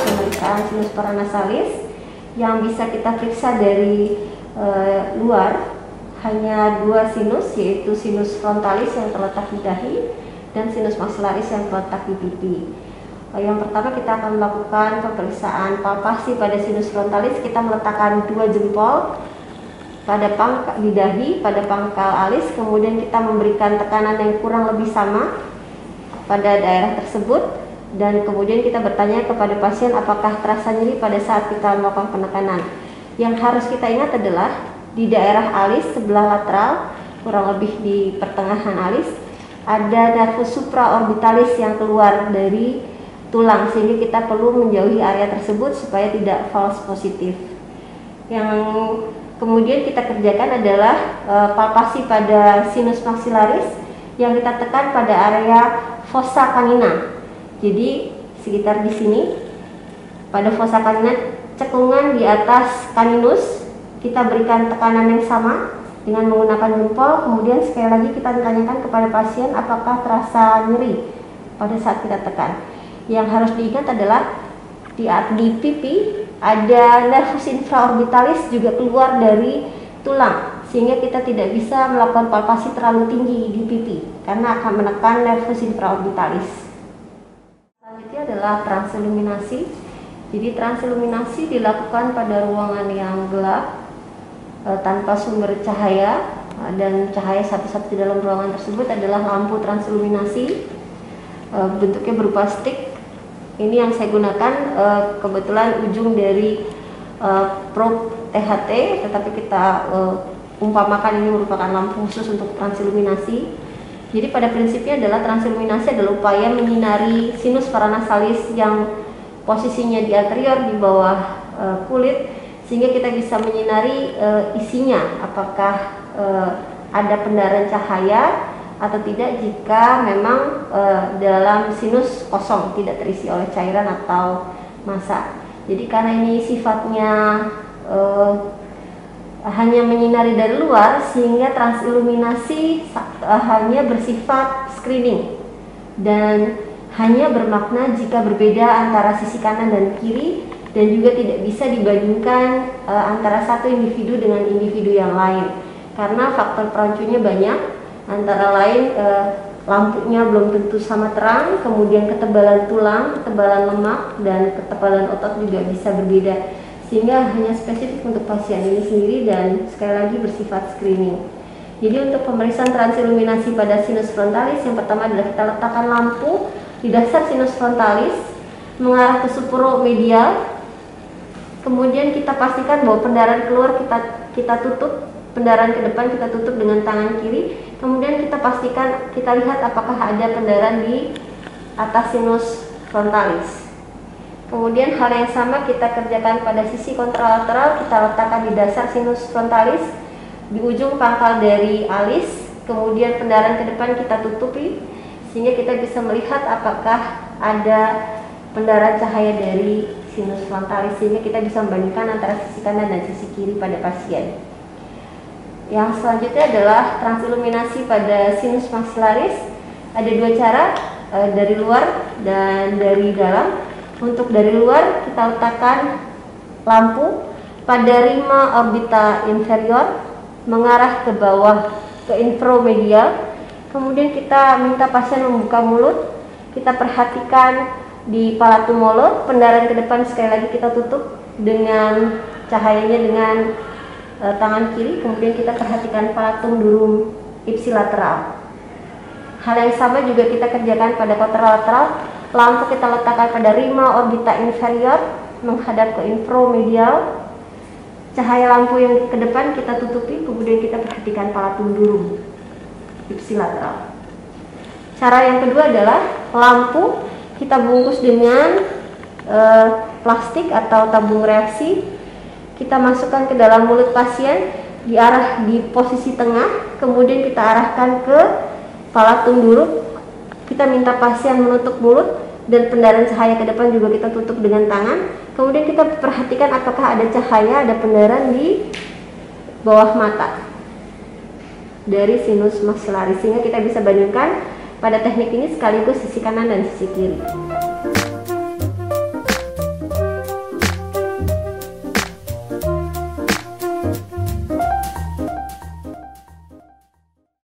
pemeriksaan sinus paranasalis yang bisa kita periksa dari luar. Hanya dua sinus, yaitu sinus frontalis yang terletak di dahi dan sinus maxillaris yang terletak di pipi. Yang pertama kita akan melakukan pemeriksaan palpasi pada sinus frontalis. Kita meletakkan dua jempol pada pangkal di dahi, pada pangkal alis, kemudian kita memberikan tekanan yang kurang lebih sama pada daerah tersebut, dan kemudian kita bertanya kepada pasien apakah terasa nyeri pada saat kita melakukan penekanan. Yang harus kita ingat adalah di daerah alis sebelah lateral, kurang lebih di pertengahan alis, ada nervus supraorbitalis yang keluar dari tulang, sehingga kita perlu menjauhi area tersebut supaya tidak false positif. Yang kemudian kita kerjakan adalah palpasi pada sinus maxillaris yang kita tekan pada area fossa canina. Jadi sekitar di sini pada fossa canina, cekungan di atas caninus, kita berikan tekanan yang sama dengan menggunakan jempol. Kemudian sekali lagi kita tanyakan kepada pasien apakah terasa nyeri pada saat kita tekan. Yang harus diingat adalah di pipi ada nervus infraorbitalis juga keluar dari tulang, sehingga kita tidak bisa melakukan palpasi terlalu tinggi di pipi karena akan menekan nervus infraorbitalis. Selanjutnya adalah transiluminasi. Jadi transiluminasi dilakukan pada ruangan yang gelap tanpa sumber cahaya, dan cahaya satu-satu di dalam ruangan tersebut adalah lampu transiluminasi. Bentuknya berupa stick. Ini yang saya gunakan, kebetulan ujung dari probe THT, tetapi kita umpamakan ini merupakan lampu khusus untuk transiluminasi. Jadi pada prinsipnya adalah transiluminasi adalah upaya menyinari sinus paranasalis yang posisinya di anterior di bawah kulit, sehingga kita bisa menyinari isinya, apakah ada pendarahan cahaya atau tidak jika memang dalam sinus kosong, tidak terisi oleh cairan atau massa. Jadi karena ini sifatnya hanya menyinari dari luar, sehingga transiluminasi hanya bersifat screening dan hanya bermakna jika berbeda antara sisi kanan dan kiri, dan juga tidak bisa dibandingkan antara satu individu dengan individu yang lain karena faktor perancunya banyak, antara lain lampunya belum tentu sama terang, kemudian ketebalan tulang, ketebalan lemak, dan ketebalan otot juga bisa berbeda, sehingga hanya spesifik untuk pasien ini sendiri dan sekali lagi bersifat screening. Jadi untuk pemeriksaan transiluminasi pada sinus frontalis, yang pertama adalah kita letakkan lampu di dasar sinus frontalis mengarah ke supuromedial. Kemudian kita pastikan bahwa pendarahan keluar kita tutup, pendarahan ke depan kita tutup dengan tangan kiri. Kemudian kita pastikan, kita lihat apakah ada pendarahan di atas sinus frontalis. Kemudian hal yang sama kita kerjakan pada sisi kontralateral. Kita letakkan di dasar sinus frontalis di ujung pangkal dari alis. Kemudian pendarahan ke depan kita tutupi sehingga kita bisa melihat apakah ada pendarahan cahaya dari sinus frontalis, sehingga kita bisa membandingkan antara sisi kanan dan sisi kiri pada pasien. Yang selanjutnya adalah transiluminasi pada sinus maxillaris. Ada dua cara, dari luar dan dari dalam. Untuk dari luar kita letakkan lampu pada rima orbita inferior mengarah ke bawah ke infromedial. Kemudian kita minta pasien membuka mulut. Kita perhatikan di palatum mulut, pendarahan ke depan sekali lagi kita tutup dengan cahayanya dengan tangan kiri. Kemudian kita perhatikan palatum durum ipsilateral. Hal yang sama juga kita kerjakan pada kontralateral. Lampu kita letakkan pada rima orbita inferior menghadap ke infromedial. Cahaya lampu yang ke depan kita tutupi, kemudian kita perhatikan palatum durum ipsilateral. Cara yang kedua adalah lampu kita bungkus dengan plastik atau tabung reaksi. Kita masukkan ke dalam mulut pasien di posisi tengah, kemudian kita arahkan ke palatum durum. Kita minta pasien menutup mulut dan pendarahan cahaya ke depan juga kita tutup dengan tangan. Kemudian kita perhatikan apakah ada cahaya, ada pendarahan di bawah mata dari sinus maxillaris, sehingga kita bisa bandingkan pada teknik ini sekaligus sisi kanan dan sisi kiri.